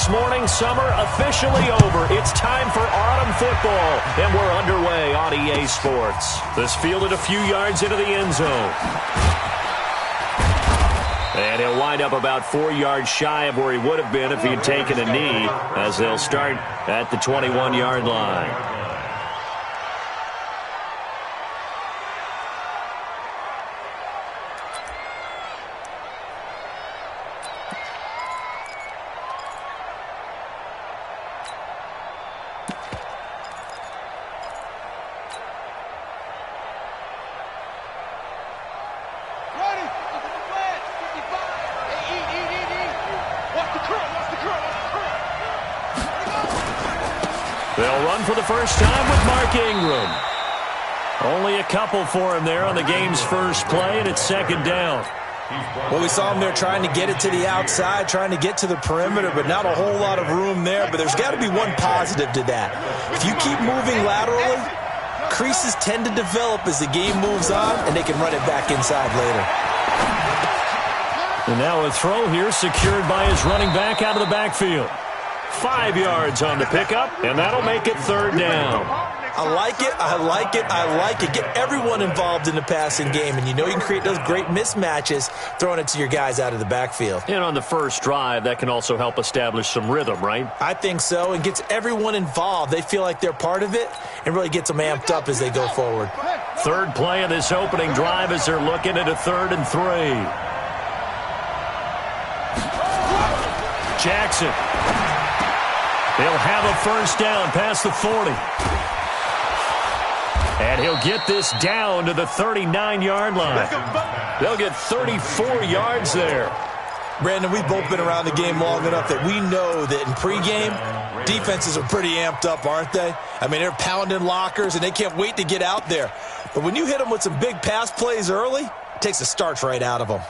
this morning, summer officially over. It's time for autumn football, and we're underway on EA Sports. This fielded a few yards into the end zone. And he'll wind up about 4 yards shy of where he would have been if he had taken a knee, as they'll start at the 21-yard line. They'll run for the first time with Mark Ingram. Only a couple for him there on the game's first play, and it's second down. Well, we saw him there trying to get it to the outside, trying to get to the perimeter, but not a whole lot of room there. But there's got to be one positive to that. If you keep moving laterally, creases tend to develop as the game moves on, and they can run it back inside later. And now a throw here secured by his running back out of the backfield. 5 yards on the pickup, and that'll make it third down. I like it, I like it, I like it. Get everyone involved in the passing game, and you know you can create those great mismatches throwing it to your guys out of the backfield. And on the first drive, that can also help establish some rhythm, right? I think so, and gets everyone involved. They feel like they're part of it, and really gets them amped up as they go forward. Third play of this opening drive as they're looking at a 3rd and 3. Jackson. He'll have a first down past the 40. And he'll get this down to the 39-yard line. They'll get 34 yards there. Brandon, we've both been around the game long enough that we know that in pregame, defenses are pretty amped up, aren't they? I mean, they're pounding lockers, and they can't wait to get out there. But when you hit them with some big pass plays early, it takes the starch right out of them.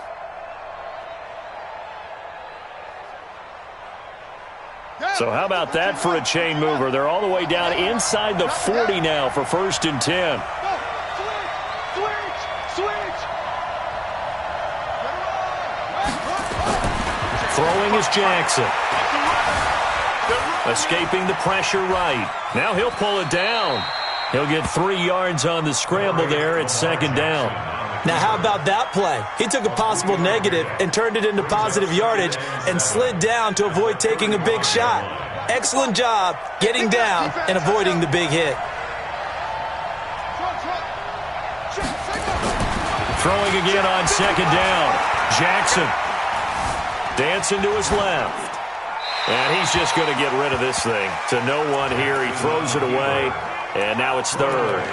So how about that for a chain mover? They're all the way down inside the 40 now for 1st and 10. Throwing is Jackson. Escaping the pressure right. Now he'll pull it down. He'll get 3 yards on the scramble there at second down. Now, how about that play? He took a possible negative and turned it into positive yardage and slid down to avoid taking a big shot. Excellent job getting down and avoiding the big hit. Throwing again on second down. Jackson dancing to his left. And he's just going to get rid of this thing. To no one here. He throws it away. And now it's 3rd.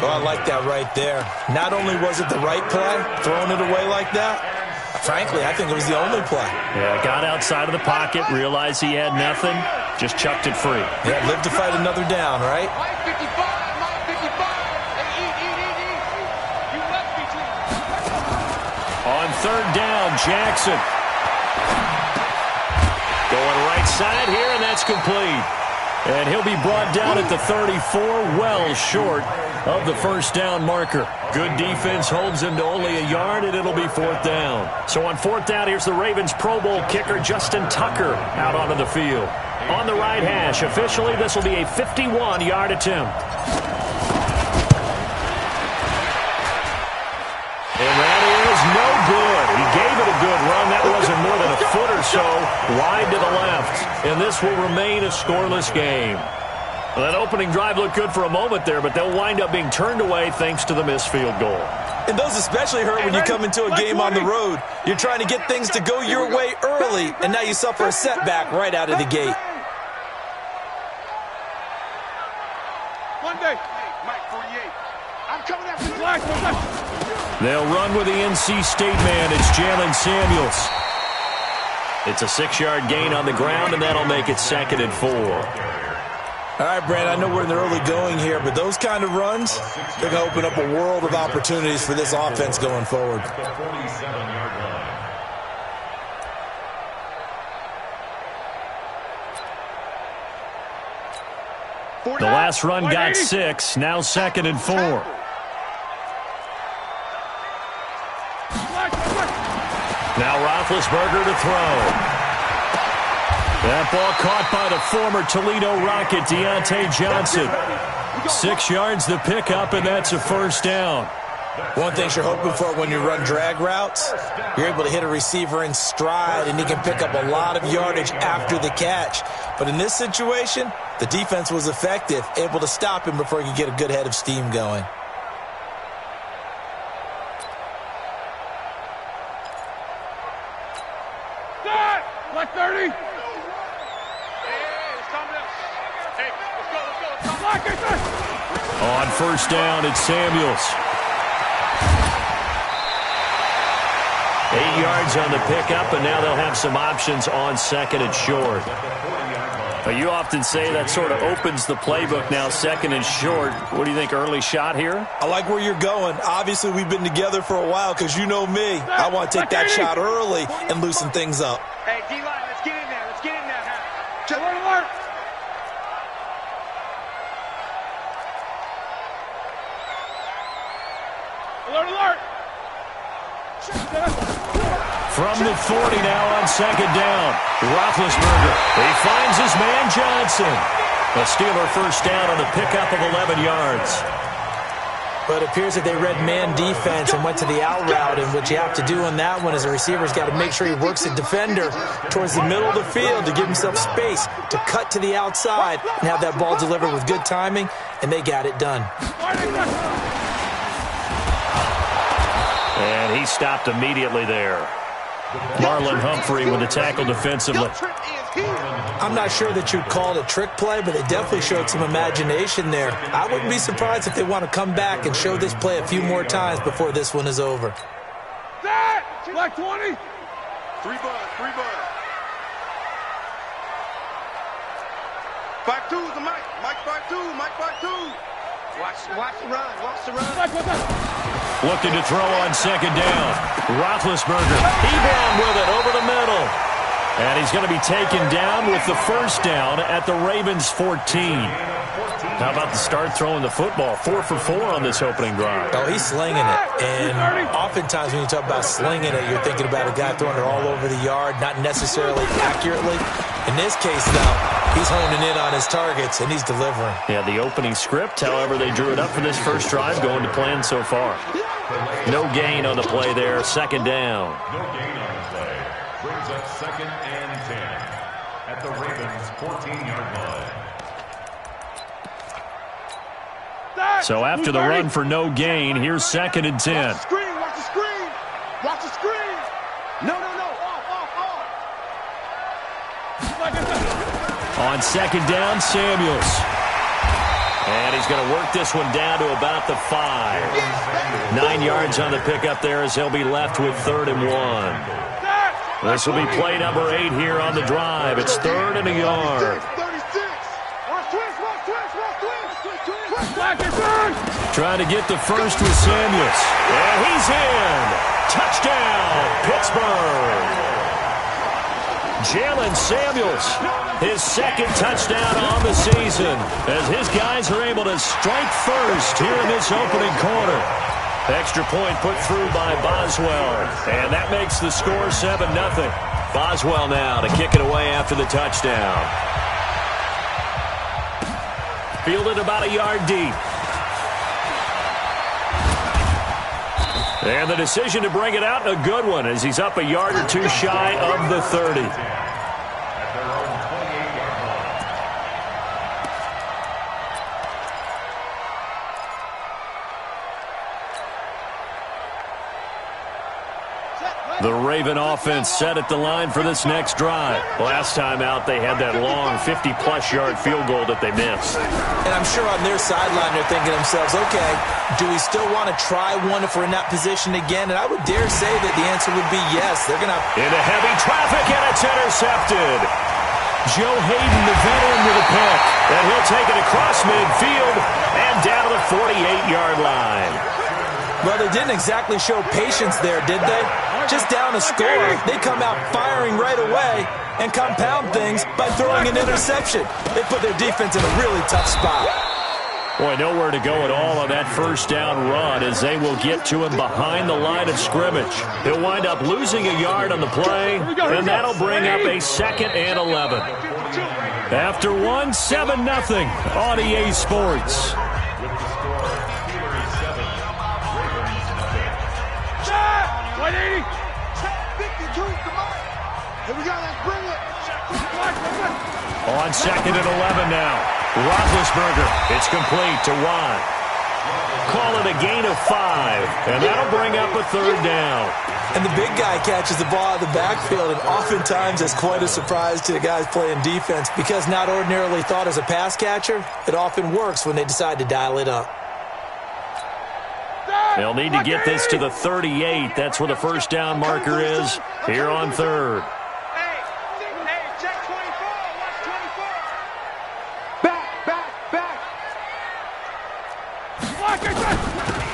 Oh, I like that right there. Not only was it the right play, throwing it away like that, frankly, I think it was the only play. Yeah, got outside of the pocket, realized he had nothing, just chucked it free. Yeah, live to fight another down, right? On 3rd down, Jackson. Going right side here, and that's complete. And he'll be brought down at the 34, well short of the first down marker. Good defense holds him to only a yard, and it'll be 4th down. So on 4th down, here's the Ravens Pro Bowl kicker Justin Tucker out onto the field. On the right hash, officially this will be a 51-yard attempt. And that is no good. He gave it a good run. That wasn't more than a foot or so wide to the left. And this will remain a scoreless game. Well, that opening drive looked good for a moment there, but they'll wind up being turned away thanks to the missed field goal. And those especially hurt when you come into a game on the road. You're trying to get things to go your way early, and now you suffer a setback right out of the gate. Monday, Mike 48. I'm coming after the flag. They'll run with the NC State man. It's Jalen Samuels. It's a 6-yard gain on the ground, and that'll make it 2nd and 4. All right, Brand, I know we're in the early going here, but those kind of runs, they're going to open up a world of opportunities for this offense going forward. The last run got 6, now 2nd and 4. Now Roethlisberger to throw. That ball caught by the former Toledo Rocket, Deontay Johnson. 6 yards the pickup, and that's a first down. One thing you're hoping for when you run drag routes, you're able to hit a receiver in stride, and he can pick up a lot of yardage after the catch. But in this situation, the defense was effective, able to stop him before he could get a good head of steam going. Black 30. On first down, it's Samuels. 8 yards on the pickup, and now they'll have some options on second and short. You often say that sort of opens the playbook now, second and short. What do you think, early shot here? I like where you're going. Obviously, we've been together for a while because you know me. I want to take that shot early and loosen things up. Hey, D-line, let's get in there. Let's get in there. Alert, alert. Alert, alert. From the 40 now on second down. Roethlisberger. He finds his man Johnson. A Steeler first down on the pickup of 11 yards. But it appears that they read man defense and went to the out route, and what you have to do on that one is a receiver's got to make sure he works the defender towards the middle of the field to give himself space to cut to the outside and have that ball delivered with good timing, and they got it done. And he stopped immediately there. Marlon Humphrey with the tackle defensively. I'm not sure that you'd call it a trick play, but they definitely showed some imagination there. I wouldn't be surprised if they want to come back and show this play a few more times before this one is over. Black 20. 3 bud. 5-2 is the Mike. Mike 5-2. Mike 5-2. Watch the run. Watch the run. Looking to throw on second down. Roethlisberger. He down with it over the middle. And he's going to be taken down with the first down at the Ravens 14. How about the start throwing the football? 4 for 4 on this opening drive. Oh, he's slinging it. And oftentimes when you talk about slinging it, you're thinking about a guy throwing it all over the yard, not necessarily accurately. In this case, though, he's honing in on his targets, and he's delivering. Yeah, the opening script, however, they drew it up for this first drive, going to plan so far. No gain on the play there, second down. No gain on the play. Brings up 2nd and 10 at the Ravens' 14-yard line. So after the run for no gain, here's 2nd and 10. Watch the screen. Watch the screen. Watch the screen. No. Off. On second down, Samuels. And he's going to work this one down to about the 5. 9 yards on the pickup there as he'll be left with 3rd and 1. This will be play number 8 here on the drive. It's 3rd and a yard. 36. Watch twins. Trying to get the first with Samuels. And he's in. Touchdown, Pittsburgh. Jalen Samuels, his 2nd touchdown on the season, as his guys are able to strike first here in this opening quarter. Extra point put through by Boswell, and that makes the score 7-0. Boswell now to kick it away after the touchdown. Fielded about a yard deep. And the decision to bring it out, a good one, as he's up a yard or two shy of the 30. The Raven offense set at the line for this next drive. Last time out, they had that long 50-plus yard field goal that they missed. And I'm sure on their sideline they're thinking to themselves, okay, do we still want to try one if we're in that position again? And I would dare say that the answer would be yes. They're going to... Into heavy traffic, and it's intercepted. Joe Hayden, the veteran, with a pick. And he'll take it across midfield and down to the 48-yard line. Well, they didn't exactly show patience there, did they? Just down a score, they come out firing right away and compound things by throwing an interception. They put their defense in a really tough spot. Boy, nowhere to go at all on that first down run as they will get to him behind the line of scrimmage. He'll wind up losing a yard on the play, and that'll bring up a 2nd and 11. After one, 7-0 on EA Sports. On 2nd and 11 now. Roethlisberger, it's complete to Watt. Call it a gain of 5, and that'll bring up a 3rd down. And the big guy catches the ball out of the backfield, and oftentimes it's quite a surprise to the guys playing defense because not ordinarily thought as a pass catcher, it often works when they decide to dial it up. They'll need to get this to the 38. That's where the first down marker is here on 3rd.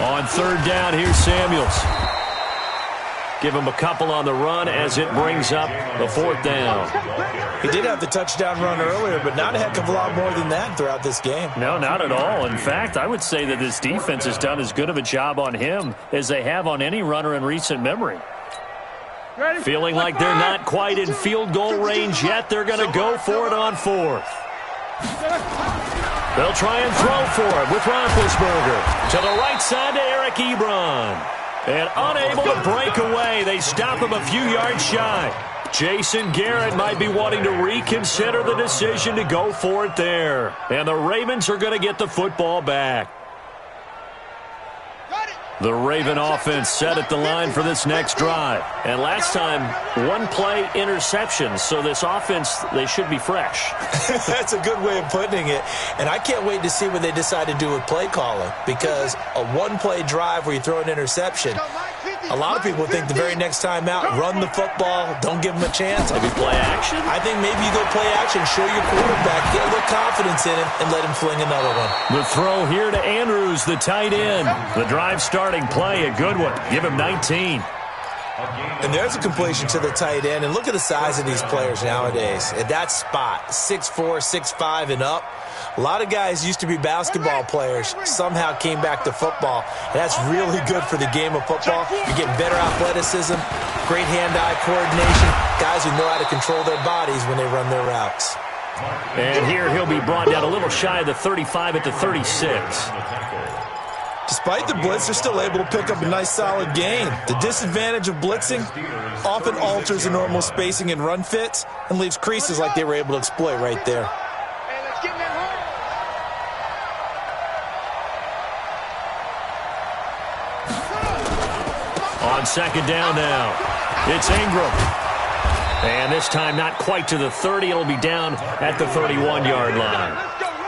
On 3rd down, here's Samuels. Give him a couple on the run as it brings up the 4th down. He did have the touchdown run earlier, but not a heck of a lot more than that throughout this game. No, not at all. In fact, I would say that this defense has done as good of a job on him as they have on any runner in recent memory. Feeling like they're not quite in field goal range yet, they're going to go for it on 4th. They'll try and throw for it with Roethlisberger. To the right side to Eric Ebron. And unable to break away. They stop him a few yards shy. Jason Garrett might be wanting to reconsider the decision to go for it there. And the Ravens are going to get the football back. The Raven offense set at the line for this next drive. And last time, 1-play interception. So this offense, they should be fresh. That's a good way of putting it. And I can't wait to see what they decide to do with play calling. Because a 1-play drive where you throw an interception, a lot of people think the very next time out, run the football, don't give them a chance. Maybe play action? I think maybe you go play action, show your quarterback, get a little confidence in him, and let him fling another one. The throw here to Andrews, the tight end. The drive starting play, a good one. Give him 19. And there's a completion to the tight end. And look at the size of these players nowadays. At that spot, 6'4", 6'5", and up. A lot of guys used to be basketball players, somehow came back to football. And that's really good for the game of football. You're getting better athleticism, great hand-eye coordination, guys who know how to control their bodies when they run their routes. And here he'll be brought down a little shy of the 35 at the 36. Despite the blitz, they're still able to pick up a nice solid gain. The disadvantage of blitzing often alters the normal spacing and run fits and leaves creases like they were able to exploit right there. On 2nd down now, it's Ingram. And this time not quite to the 30. It'll be down at the 31-yard line.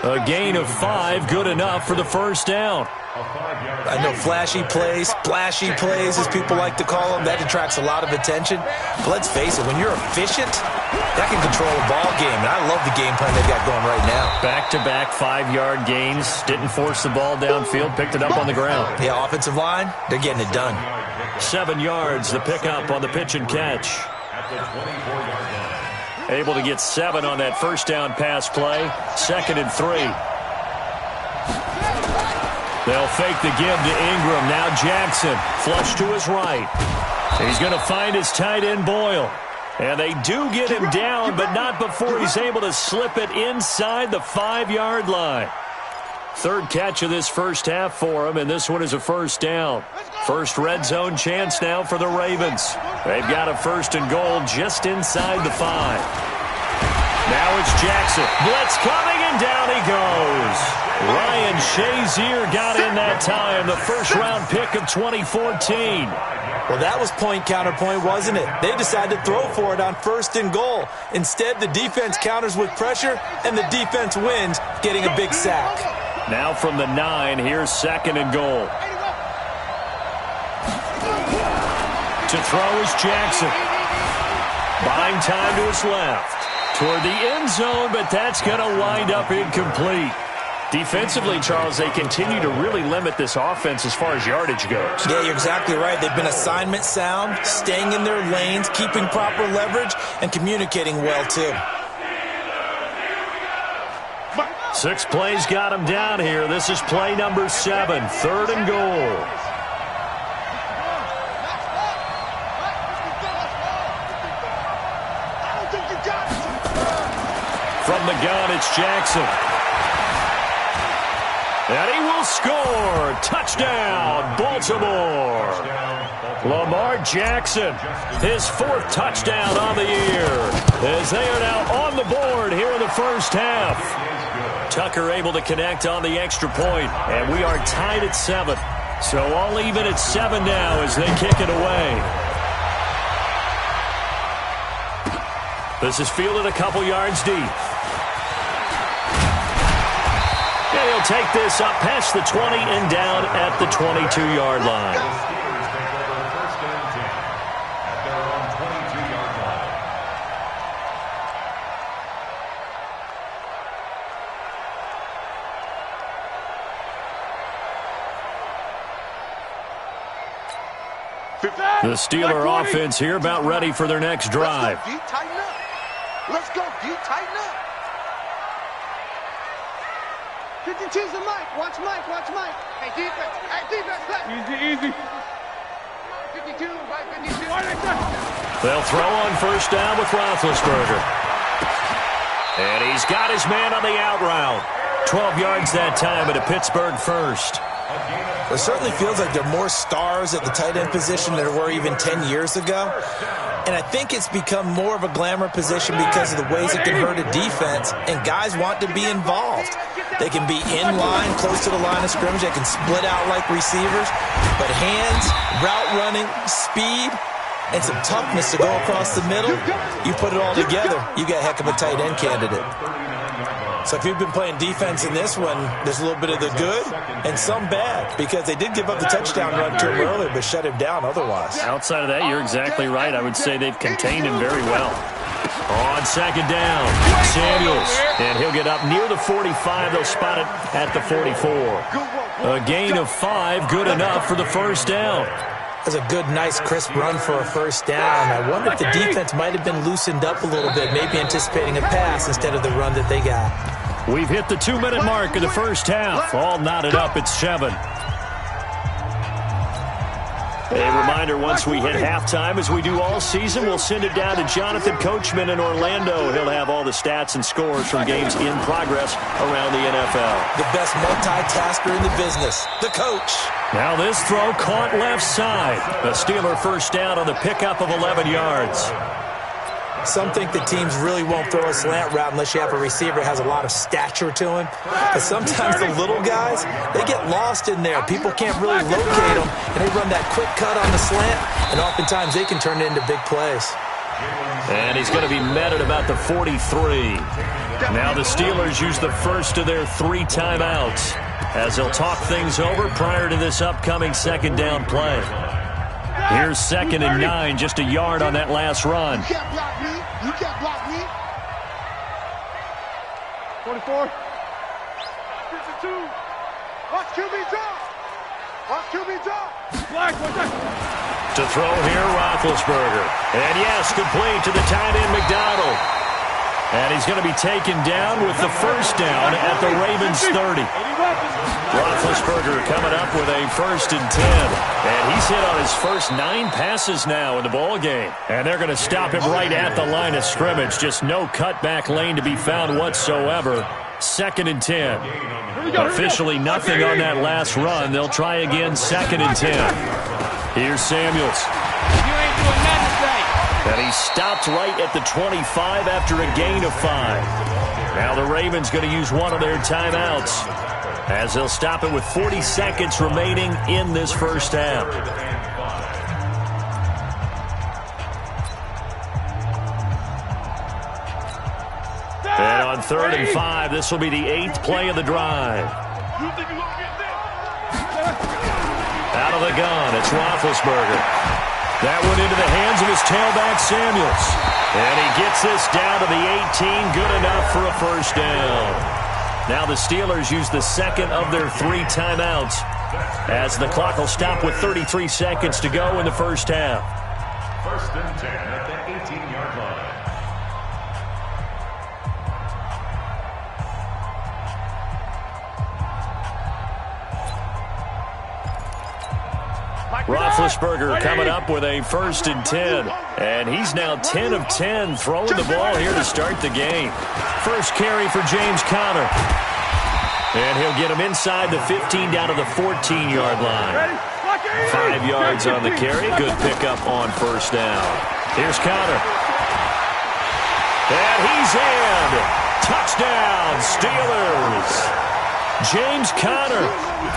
A gain of 5, good enough for the first down. I know flashy plays, splashy plays, as people like to call them, that attracts a lot of attention. But let's face it, when you're efficient, that can control a ball game. And I love the game plan they've got going right now. Back-to-back 5-yard gains. Didn't force the ball downfield, picked it up on the ground. Yeah, offensive line, they're getting it done. 7 yards, the pickup on the pitch and catch. Able to get 7 on that first down pass play. 2nd and 3. They'll fake the give to Ingram. Now Jackson, flush to his right. He's going to find his tight end Boyle. And they do get him down, but not before he's able to slip it inside the 5-yard line. 3rd catch of this first half for him, and this one is a first down. First red zone chance now for the Ravens. They've got a 1st and goal just inside the 5. Now it's Jackson. Blitz coming, and down he goes. Ryan Shazier got in that time, the first-round pick of 2014. Well, that was point counterpoint, wasn't it? They decided to throw for it on 1st and goal. Instead, the defense counters with pressure, and the defense wins, getting a big sack. Now from the 9, here's 2nd and goal. To throw is Jackson. Buying time to his left. Toward the end zone, but that's going to wind up incomplete. Defensively, Charles, they continue to really limit this offense as far as yardage goes. Yeah, you're exactly right. They've been assignment sound, staying in their lanes, keeping proper leverage, and communicating well, too. 6 plays got him down here. This is play number 7, 3rd and goal. From the gun, it's Jackson. And he will score. Touchdown, Baltimore. Lamar Jackson, his 4th touchdown on the year, as they are now on the board here in the first half. Tucker able to connect on the extra point, and we are tied at 7. So all even at 7 now as they kick it away. This is fielded a couple yards deep. And he'll take this up past the 20 and down at the 22-yard line. The Steeler offense here about ready for their next drive. Let's go, D. Tighten up. Let's go, D. Tighten up. 52's the Mike. Watch Mike. Watch Mike. Hey, defense. Hey, defense. Easy. 52. Mike, 52. They'll throw on first down with Roethlisberger. And he's got his man on the out route. 12 yards that time at a Pittsburgh first. It certainly feels like there are more stars at the tight end position than there were even 10 years ago. And I think it's become more of a glamour position because of the ways it can hurt a defense, and guys want to be involved. They can be in line, close to the line of scrimmage. They can split out like receivers. But hands, route running, speed, and some toughness to go across the middle, you put it all together, you got a heck of a tight end candidate. So if you've been playing defense in this one, there's a little bit of the good and some bad, because they did give up the touchdown run to him earlier, but shut him down otherwise. Outside of that, you're exactly right. I would say they've contained him very well. On second down, Samuels, and he'll get up near the 45. They'll spot it at the 44. A gain of 5, good enough for the first down. That's a good, nice, crisp run for a first down. I wonder if the defense might have been loosened up a little bit, maybe anticipating a pass instead of the run that they got. We've hit the 2-minute mark of the first half. All knotted up at 7. A reminder, once we hit halftime, as we do all season, we'll send it down to Jonathan Coachman in Orlando. He'll have all the stats and scores from games in progress around the NFL. The best multitasker in the business, the coach. Now this throw caught left side. The Steeler first down on the pickup of 11 yards. Some think the teams really won't throw a slant route unless you have a receiver that has a lot of stature to him. But sometimes the little guys, they get lost in there. People can't really locate them, and they run that quick cut on the slant, and oftentimes they can turn it into big plays. And he's going to be met at about the 43. Now the Steelers use the first of their 3 timeouts as they'll talk things over prior to this upcoming second down play. Here's 2nd and 9, just a yard on that last run. You can't block me. You can't block me. 44. 52. Watch QB drop. Watch QB drop. To throw here, Roethlisberger. And yes, complete to the tight end, McDonald. And he's going to be taken down with the first down at the Ravens 30. Roethlisberger coming up with a 1st and 10. And he's hit on his first 9 passes now in the ball game. And they're going to stop him right at the line of scrimmage. Just no cutback lane to be found whatsoever. 2nd and 10. Officially nothing on that last run. They'll try again, 2nd and 10. Here's Samuels. You ain't doing nothing today. And he stopped right at the 25 after a gain of 5. Now the Ravens going to use one of their timeouts as they'll stop it with 40 seconds remaining in this first half. And on 3rd and 5, this will be the 8th play of the drive. Out of the gun, it's Roethlisberger. That one into the hands of his tailback, Samuels. And he gets this down to the 18, good enough for a first down. Now the Steelers use the 2nd of their 3 timeouts as the clock will stop with 33 seconds to go in the first half. 1st and 10 at the 18-yard line. Roethlisberger coming up with a 1st and 10. And he's now 10 of 10 throwing the ball here to start the game. First carry for James Conner. And he'll get him inside the 15 down to the 14-yard line. 5 yards on the carry. Good pickup on 1st down. Here's Conner. And he's in. Touchdown, Steelers. James Conner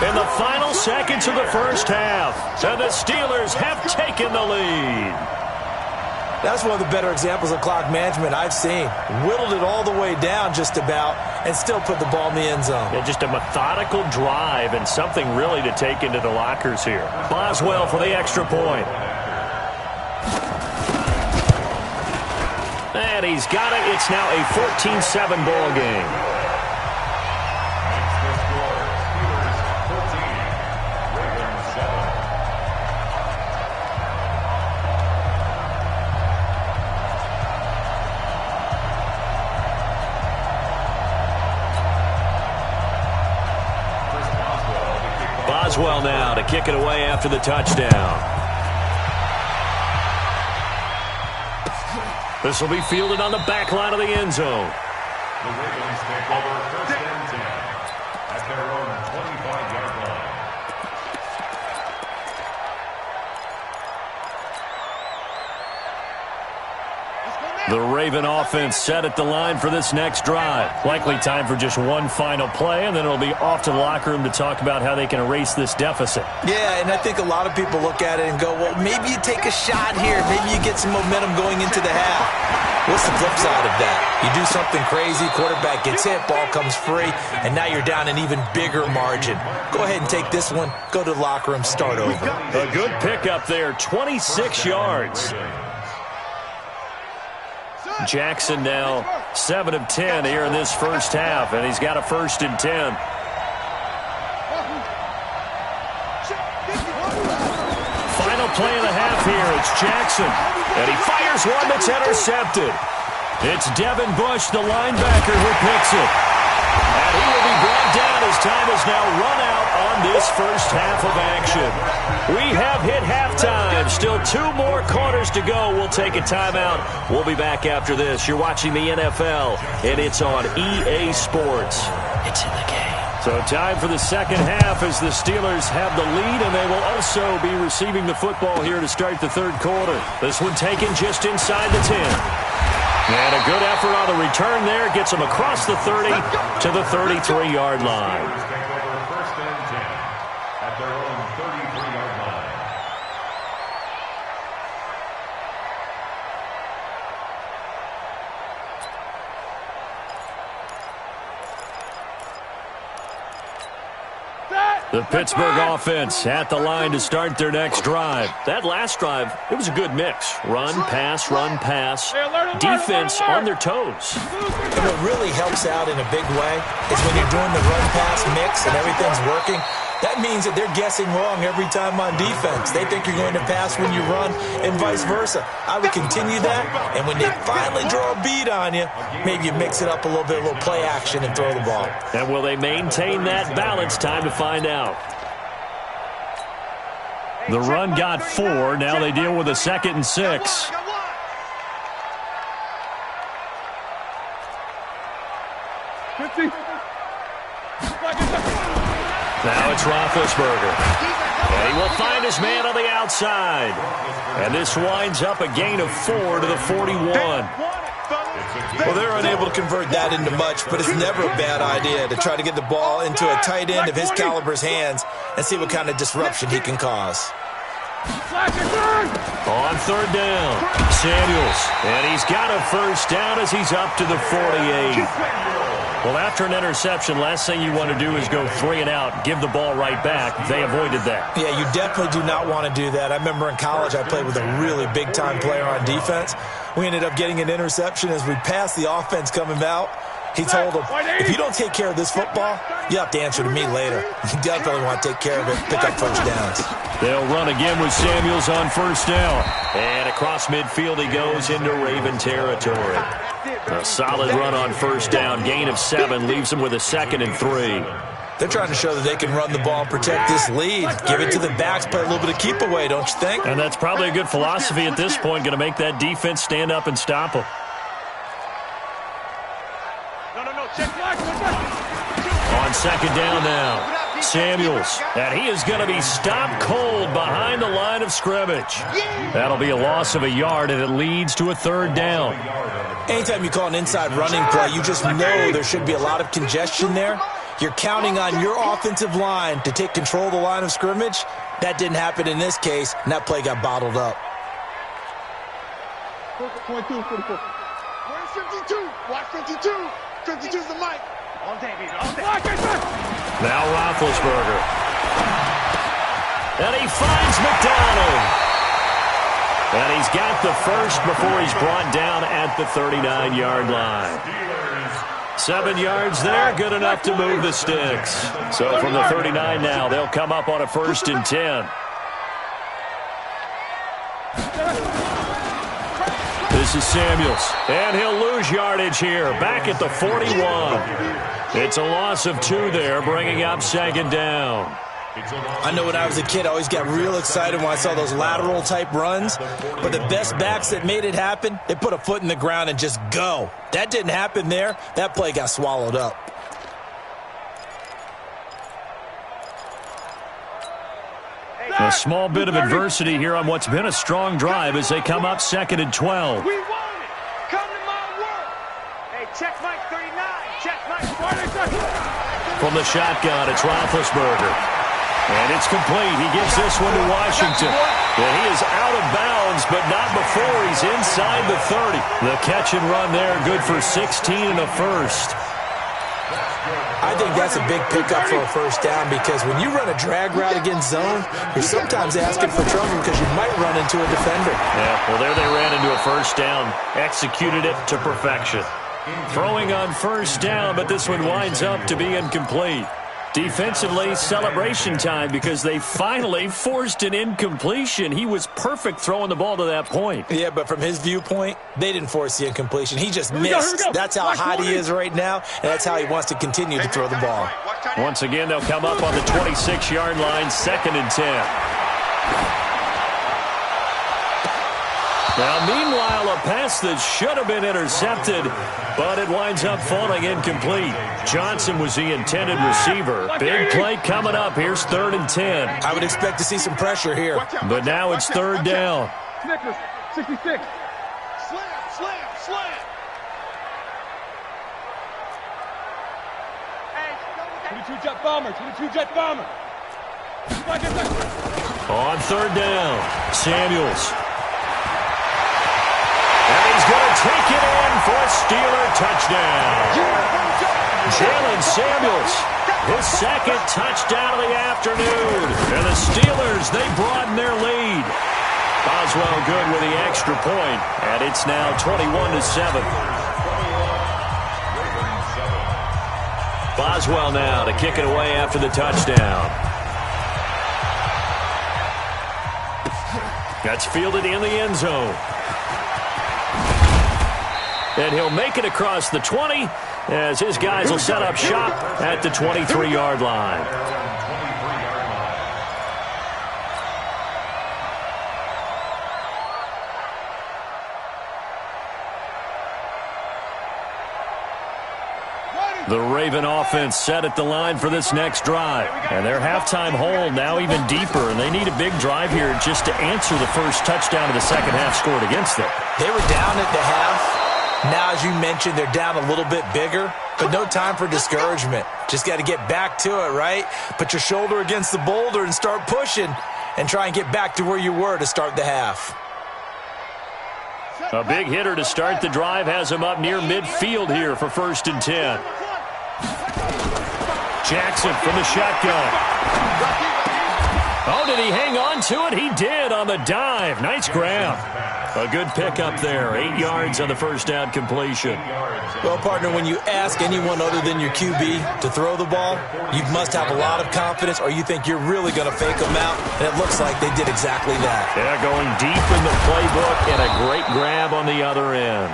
in the final seconds of the 1st half. And the Steelers have taken the lead. That's one of the better examples of clock management I've seen. Whittled it all the way down just about and still put the ball in the end zone. Yeah, just a methodical drive and something really to take into the lockers here. Boswell for the extra point. And he's got it. It's now a 14-7 ball game. Boswell now to kick it away after the touchdown. This will be fielded on the back line of the end zone. The Ravens take over 1st and 10 at their own 25-yard line. The Raven offense set at the line for this next drive. Likely time for just one final play, and then it'll be off to the locker room to talk about how they can erase this deficit. Yeah, and I think a lot of people look at it and go, well, maybe you take a shot here. Maybe you get some momentum going into the half. What's the flip side of that? You do something crazy, quarterback gets hit, ball comes free, and now you're down an even bigger margin. Go ahead and take this one, go to the locker room, start over. A good pickup there, 26 yards. Jackson now 7 of 10 here in this 1st half, and he's got a 1st and 10. Final play of the half here. It's Jackson, and he fires one that's intercepted. It's Devin Bush, the linebacker, who picks it. And he will be brought down as time has now run out on this 1st half of action. We have hit halftime. Still 2 more quarters to go. We'll take a timeout. We'll be back after this. You're watching the NFL, and it's on EA Sports. It's in the game. So time for the 2nd half as the Steelers have the lead, and they will also be receiving the football here to start the 3rd quarter. This one taken just inside the 10. And a good effort on the return there. Gets him across the 30 to the 33-yard line. Take over 1st and 10 at their own 33-yard line. The Pittsburgh offense at the line to start their next drive. That last drive, it was a good mix. Run, pass, defense on their toes. And what really helps out in a big way is when you're doing the run-pass mix and everything's working, that means that they're guessing wrong every time on defense. They think you're going to pass when you run and vice versa. I would continue that, and when they finally draw a beat on you, maybe you mix it up a little bit, a little play action, and throw the ball. And will they maintain that balance? Time to find out. The run got 4. Now they deal with a 2nd and 6. Now it's Roethlisberger. And he will find his man on the outside. And this winds up a gain of 4 to the 41. Well, they're unable to convert that into much, but it's never a bad idea to try to get the ball into a tight end of his caliber's hands and see what kind of disruption he can cause. On 3rd down, Samuels. And he's got a 1st down as he's up to the 48. Well, after an interception, last thing you want to do is go 3 and out, give the ball right back. They avoided that. Yeah, you definitely do not want to do that. I remember in college I played with a really big-time player on defense. We ended up getting an interception as we passed the offense coming out. He told him, if you don't take care of this football, you have to answer to me later. You definitely want to take care of it, pick up 1st downs. They'll run again with Samuels on 1st down. And across midfield he goes into Raven territory. A solid run on 1st down. Gain of 7 leaves him with a 2nd and 3. They're trying to show that they can run the ball and protect this lead. Give it to the backs, play a little bit of keep away, don't you think? And that's probably a good philosophy at this point, going to make that defense stand up and stop them. No, check back. On second down now. Samuels, and he is going to be stopped cold behind the line of scrimmage. That'll be a loss of a yard, and it leads to a third down. Anytime you call an inside running play, you just know there should be a lot of congestion there. You're counting on your offensive line to take control of the line of scrimmage. That didn't happen in this case, and that play got bottled up. 22, 44. Where's 52? Watch 52. 52's the mic. All day, baby, all day. Now Roethlisberger. And he finds McDonald. And he's got the first before he's brought down at the 39-yard line. 7 yards there, good enough to move the sticks. So from the 39 now, they'll come up on a 1st and 10. This is Samuels, and he'll lose yardage here, back at the 41. It's a loss of 2 there, bringing up 2nd down. I know when I was a kid, I always got real excited when I saw those lateral-type runs. But the best backs that made it happen, they put a foot in the ground and just go. That didn't happen there. That play got swallowed up. A small bit of adversity here on what's been a strong drive as they come up 2nd and 12. We want it. Come to my world. Hey, check Mike 39. Check Mike 40. From the shotgun, it's Roethlisberger. And it's complete. He gives this one to Washington. And he is out of bounds, but not before he's inside the 30. The catch and run there, good for 16 and a first. I think that's a big pickup for a first down because when you run a drag route against zone, you're sometimes asking for trouble because you might run into a defender. Yeah, well, there they ran into a first down. Executed it to perfection. Throwing on first down, but this one winds up to be incomplete. Defensively, celebration time because they finally forced an incompletion. He was perfect throwing the ball to that point. Yeah, but from his viewpoint, they didn't force the incompletion. He just missed. That's how hot he is right now, and that's how he wants to continue to throw the ball. Once again, they'll come up on the 26-yard line, 2nd and 10. Now, meanwhile, a pass that should have been intercepted, but it winds up falling incomplete. Johnson was the intended receiver. Big play coming up. Here's 3rd and 10. I would expect to see some pressure here. But now it's 3rd down. Snickers, 66. Slam. Hey, 22 jet bomber. On 3rd down, Samuels. And he's going to take it in for a Steeler touchdown. Jalen Samuels, his 2nd touchdown of the afternoon. And the Steelers, they broaden their lead. Boswell good with the extra point, and it's now 21-7. Boswell now to kick it away after the touchdown. That's fielded in the end zone. And he'll make it across the 20 as his guys will set up shop at the 23-yard line. The Raven offense set at the line for this next drive. And their halftime hole now even deeper, and they need a big drive here just to answer the first touchdown of the second half scored against them. They were down at the half. Now, as you mentioned, they're down a little bit bigger, but no time for discouragement. Just got to get back to it, right? Put your shoulder against the boulder and start pushing and try and get back to where you were to start the half. A big hitter to start the drive has him up near midfield here for 1st and 10. Jackson from the shotgun. Oh, did he hang on to it? He did on the dive. Nice grab. A good pickup there. 8 yards on the first down completion. Well, partner, when you ask anyone other than your QB to throw the ball, you must have a lot of confidence or you think you're really going to fake them out, and it looks like they did exactly that. Yeah, going deep in the playbook and a great grab on the other end.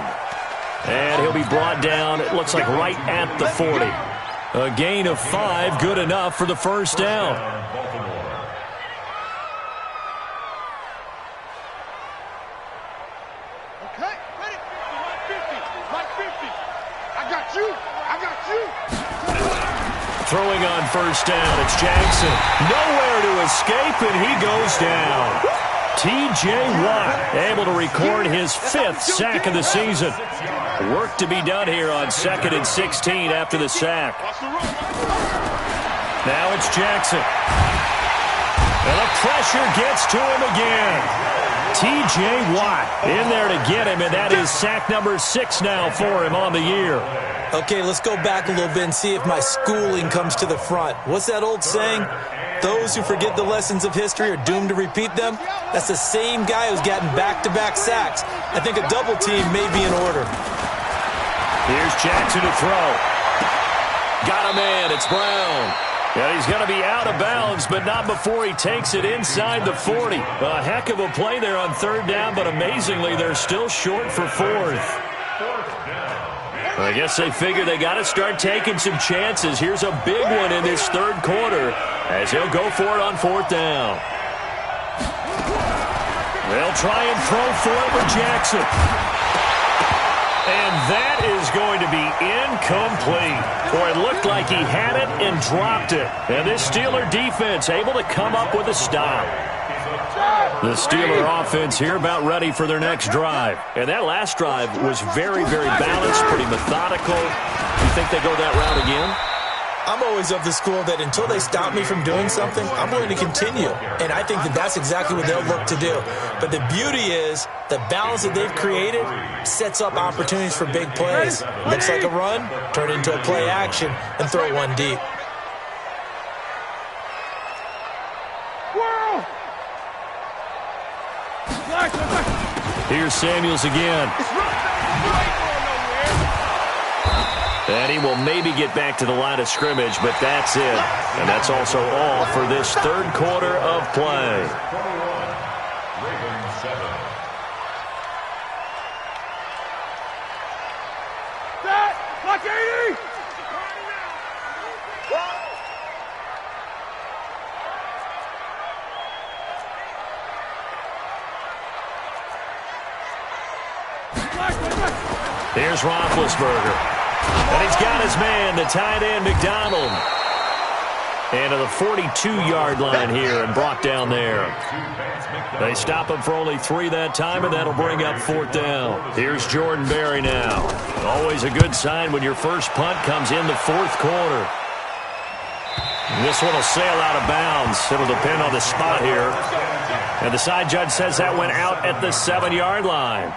And he'll be brought down, it looks like right at the 40. A gain of 5, good enough for the first down. Okay, ready? Mike 50. Mike 50. I got you. I got you. Throwing on first down, it's Jackson. Nowhere to escape, and he goes down. T.J. Watt able to record his 5th sack of the season. Work to be done here on 2nd and 16 after the sack. Now it's Jackson. And the pressure gets to him again. T.J. Watt in there to get him, and that is sack number 6 now for him on the year. Okay, let's go back a little bit and see if my schooling comes to the front. What's that old saying? Those who forget the lessons of history are doomed to repeat them. That's the same guy who's gotten back-to-back sacks. I think a double team may be in order. Here's Jackson to throw. Got a man. It's Brown. And he's going to be out of bounds, but not before he takes it inside the 40. A heck of a play there on 3rd down, but amazingly, they're still short for 4th. I guess they figure they got to start taking some chances. Here's a big one in this 3rd quarter as he'll go for it on 4th down. They'll try and throw for it with Jackson. And that is going to be incomplete. Or it looked like he had it and dropped it. And this Steeler defense able to come up with a stop. The Steeler offense here about ready for their next drive. And that last drive was very, very balanced, pretty methodical. You think they go that route again? I'm always of the school that until they stop me from doing something, I'm going to continue. And I think that that's exactly what they'll look to do. But the beauty is the balance that they've created sets up opportunities for big plays. Looks like a run, turn into a play action, and throw one deep. Here's Samuels again. And he will maybe get back to the line of scrimmage, but that's it. And that's also all for this 3rd quarter of play. Watch 80! Here's Roethlisberger. And he's got his man, the tight end, McDonald. And to the 42-yard line here and brought down there. They stop him for only 3 that time, and that'll bring up 4th down. Here's Jordan Berry now. Always a good sign when your first punt comes in the 4th quarter. And this one will sail out of bounds. It'll depend on the spot here. And the side judge says that went out at the 7-yard line.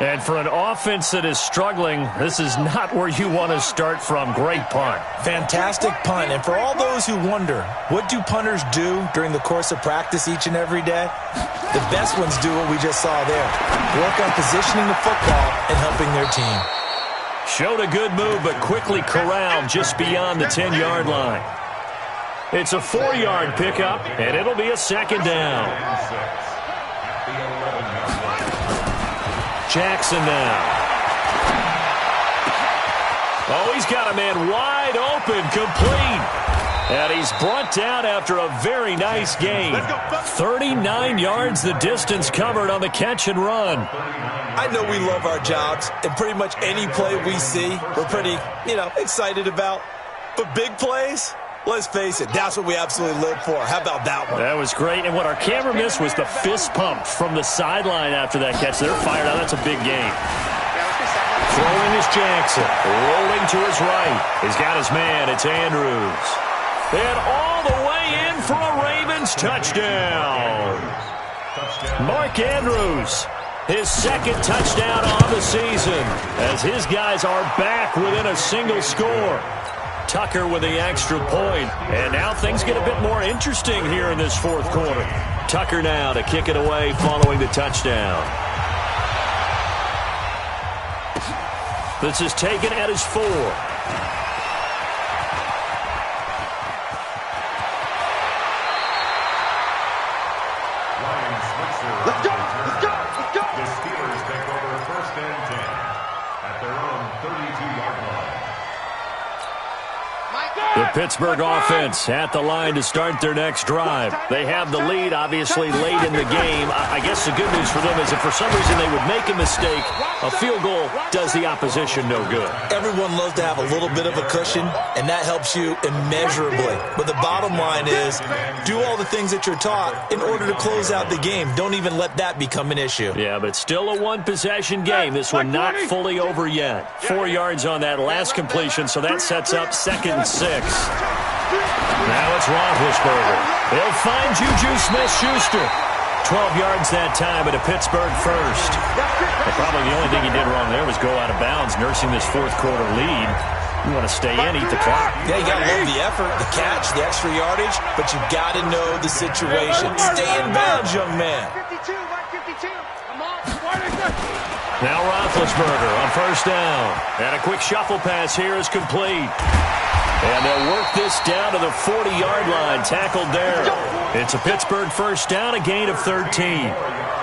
And for an offense that is struggling, this is not where you want to start from. Great punt. Fantastic punt. And for all those who wonder, what do punters do during the course of practice each and every day? The best ones do what we just saw there. Work on positioning the football and helping their team. Showed a good move, but quickly corralled just beyond the 10-yard line. It's a 4-yard pickup, and it'll be a 2nd down. Jackson now. Oh, he's got a man wide open, complete. And he's brought down after a very nice gain. 39 yards the distance covered on the catch and run. I know we love our jobs, and pretty much any play we see, we're pretty, excited about. But big plays, let's face it, that's what we absolutely live for. How about that one? That was great. And what our camera missed was the fist pump from the sideline after that catch. They're fired out. That's a big game. Throwing is Jackson. Rolling to his right. He's got his man. It's Andrews. And all the way in for a Ravens touchdown. Mark Andrews. His 2nd touchdown on the season as his guys are back within a single score. Tucker with the extra point. And now things get a bit more interesting here in this 4th quarter. Tucker now to kick it away following the touchdown. This is taken at his 4. Let's go! Let's go! Let's go! The Steelers take over 1st and 10 at their own 32-yard line. The Pittsburgh offense at the line to start their next drive. They have the lead, obviously, late in the game. I guess the good news for them is if for some reason they would make a mistake, a field goal does the opposition no good. Everyone loves to have a little bit of a cushion, and that helps you immeasurably. But the bottom line is, do all the things that you're taught in order to close out the game. Don't even let that become an issue. Yeah, but still a one-possession game. This one not fully over yet. 4 yards on that last completion, so that sets up 2nd and 6. Now it's Roethlisberger. He'll find Juju Smith-Schuster. 12 yards that time, but a Pittsburgh first. Well, probably the only thing he did wrong there was go out of bounds, nursing this fourth-quarter lead. You want to stay in, eat the clock. Yeah, you got to love the effort, the catch, the extra yardage, but you got to know the situation. Stay in bounds, young man. 52, 152. Come on. Now Roethlisberger on first down. And a quick shuffle pass here is complete. And they'll work this down to the 40-yard line, tackled there. It's a Pittsburgh first down, a gain of 13.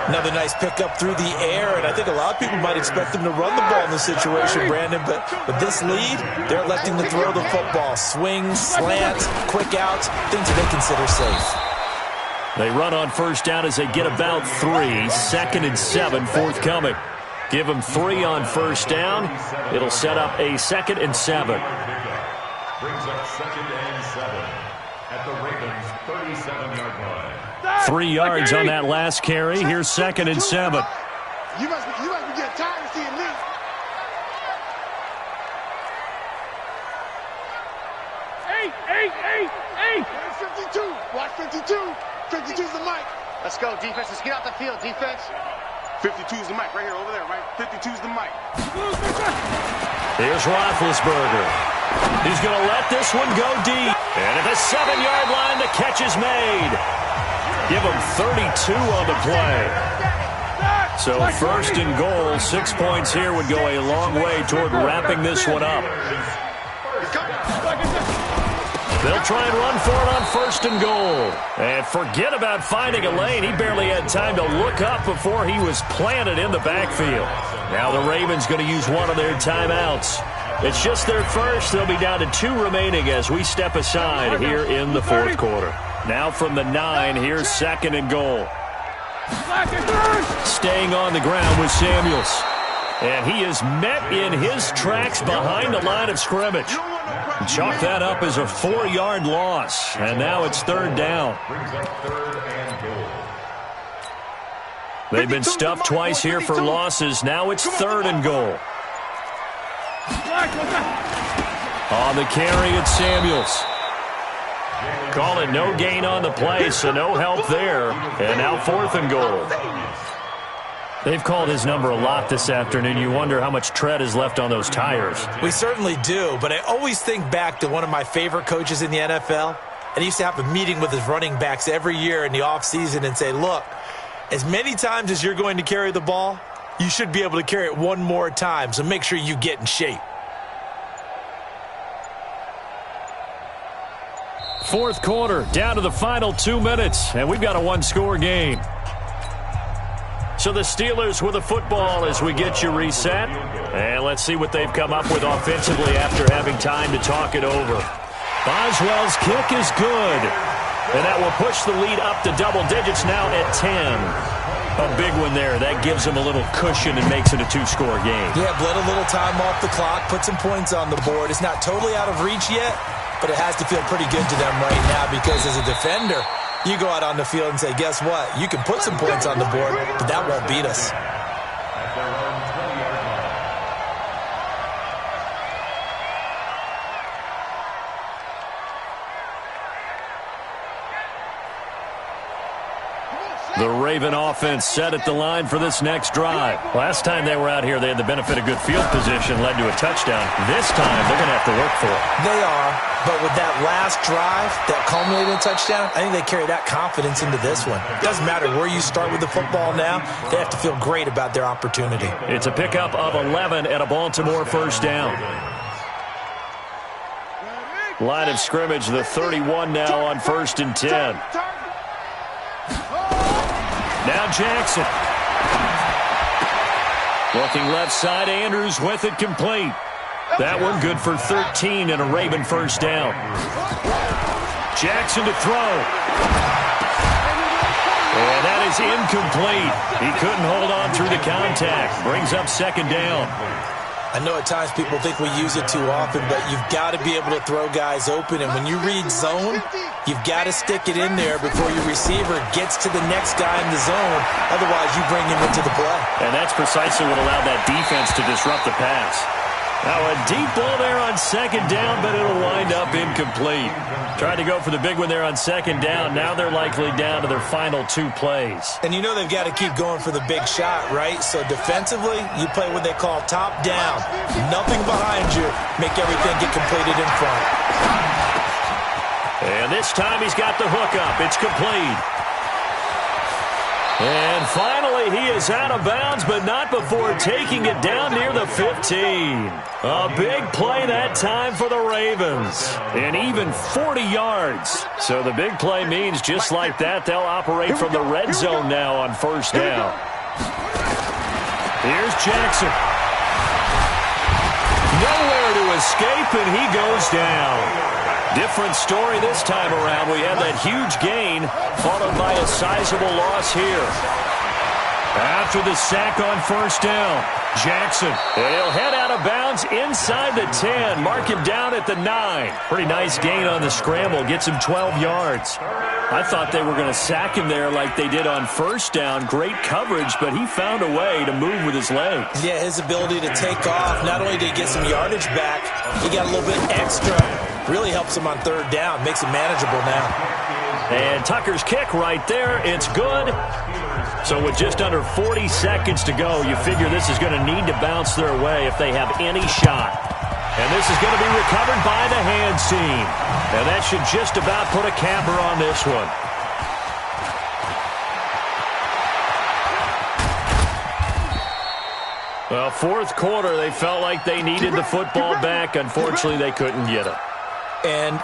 Another nice pickup through the air, and I think a lot of people might expect them to run the ball in this situation, Brandon, but with this lead, they're electing to throw the football. Swings, slants, quick outs, things that they consider safe. They run on first down as they get about 3. 2nd and 7 forthcoming. Give them 3 on first down. It'll set up a 2nd and 7. Brings up 2nd and 7 at the Ravens' 37-yard line. 3 yards on that last carry. Here's 2nd and 7. You must be getting tired of seeing me. Hey! 52. Watch 52. 52's the mic. Let's go, defense. Let's get out the field, defense. 52's the mic right here, over there, right? 52's the mic. Here's Roethlisberger. He's going to let this one go deep. And at the 7-yard line, the catch is made. Give him 32 on the play. So 1st and goal, 6 points here would go a long way toward wrapping this one up. They'll try and run for it on 1st and goal. And forget about finding a lane. He barely had time to look up before he was planted in the backfield. Now the Ravens going to use one of their timeouts. It's just their first. They'll be down to 2 remaining as we step aside here in the fourth quarter. Now from the 9, here's 2nd and goal. Staying on the ground with Samuels. And he is met in his tracks behind the line of scrimmage. Chalk that up as a 4-yard loss. And now it's 3rd down. They've been stuffed twice here for losses. Now it's 3rd and goal. On the carry, it's Samuels. Call it no gain on the play, so no help there. And now 4th and goal. They've called his number a lot this afternoon. You wonder how much tread is left on those tires. We certainly do, but I always think back to one of my favorite coaches in the NFL. And he used to have a meeting with his running backs every year in the offseason and say, look, as many times as you're going to carry the ball, you should be able to carry it one more time, so make sure you get in shape. Fourth quarter, down to the final 2 minutes, and we've got a 1-score game. So the Steelers with the football as we get you reset. And let's see what they've come up with offensively after having time to talk it over. Boswell's kick is good. And that will push the lead up to double digits now at 10. A big one there. That gives them a little cushion and makes it a 2-score game. Yeah, bled a little time off the clock, put some points on the board. It's not totally out of reach yet, but it has to feel pretty good to them right now because as a defender, you go out on the field and say, guess what? You can put some points on the board, but that won't beat us. The Raven offense set at the line for this next drive. Last time they were out here, they had the benefit of good field position, led to a touchdown. This time, they're going to have to work for it. They are, but with that last drive that culminated in a touchdown, I think they carry that confidence into this one. It doesn't matter where you start with the football now. They have to feel great about their opportunity. It's a pickup of 11 and a Baltimore first down. Line of scrimmage, the 31 now on 1st and 10. Now Jackson. Looking left side, Andrews with it complete. That one good for 13 and a Raven first down. Jackson to throw. And that is incomplete. He couldn't hold on through the contact. Brings up second down. I know at times people think we use it too often, but you've got to be able to throw guys open. And when you read zone, you've got to stick it in there before your receiver gets to the next guy in the zone. Otherwise, you bring him into the play. And that's precisely what allowed that defense to disrupt the pass. Now a deep ball there on second down, but it'll wind up incomplete. Tried to go for the big one there on second down. Now they're likely down to their final 2 plays. And you know they've got to keep going for the big shot, right? So defensively, you play what they call top down. Nothing behind you. Make everything get completed in front. And this time he's got the hook up. It's complete. And finally, he is out of bounds, but not before taking it down near the 15. A big play that time for the Ravens. And even 40 yards. So the big play means just like that, they'll operate from the red zone now on first down. Here's Jackson. Nowhere to escape, and he goes down. Different story this time around. We have that huge gain, followed by a sizable loss here. After the sack on first down, Jackson. And he'll head out of bounds inside the 10. Mark him down at the 9. Pretty nice gain on the scramble. Gets him 12 yards. I thought they were going to sack him there like they did on first down. Great coverage, but he found a way to move with his legs. Yeah, his ability to take off. Not only did he get some yardage back, he got a little bit extra. Really helps him on third down. Makes it manageable now. And Tucker's kick right there. It's good. So with just under 40 seconds to go, you figure this is going to need to bounce their way if they have any shot. And this is going to be recovered by the hands team. And that should just about put a capper on this one. Well, fourth quarter, they felt like they needed the football back. Unfortunately, they couldn't get it. And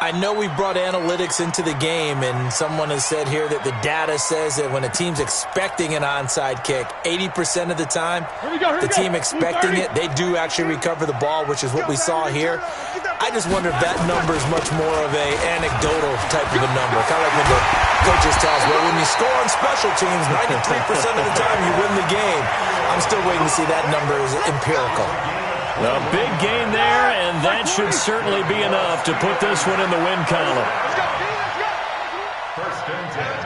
I know we brought analytics into the game, and someone has said here that the data says that when a team's expecting an onside kick, 80% of the time, the team expecting it, they do actually recover the ball, which is what we saw here. I just wonder if that number is much more of a anecdotal type of a number. Kind of like when the coaches tell us, well, when you score on special teams, 93% of the time you win the game. I'm still waiting to see that number is empirical. A big gain there, and that should certainly be enough to put this one in the win column. First and 10.